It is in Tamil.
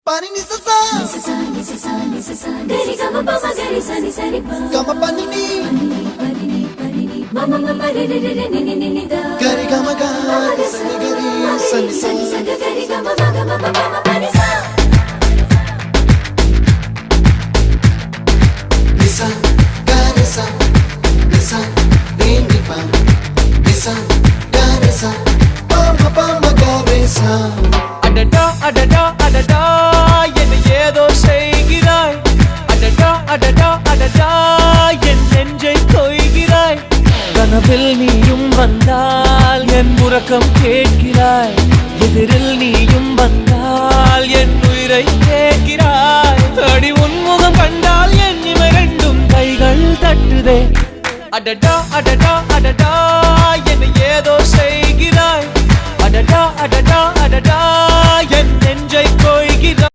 Pani ni sa sa gari gama pa ma gari sa ni sa ri pa gama pani ni mama mama re re re ni ni ni da gari gama ga sa ni gari sa ni sa gari gama ma gama mama pani sa nisa gari sa nisa re ni pa nisa gari sa pa ma gari sa அடடா அடடா அடடா என்ன ஏதோ செய்கிறாய் அடடா அடடா அடடா என் நெஞ்சை கொய்கிறாய் கனவில் நீயும் வந்தால் என் உறக்கம் கேட்கிறாய் எதிரில் நீயும் வந்தால் என் உயிரை கேட்கிறாய் அடி உன்முகம் கண்டால் என் இமை ரெண்டும் கைகள் தட்டுதே அடடா அடடா அடடா என்ன ஏதோ செய்கிறாய் அடடா அடடா அடடா என் நெஞ்சை கொய்கிறாய்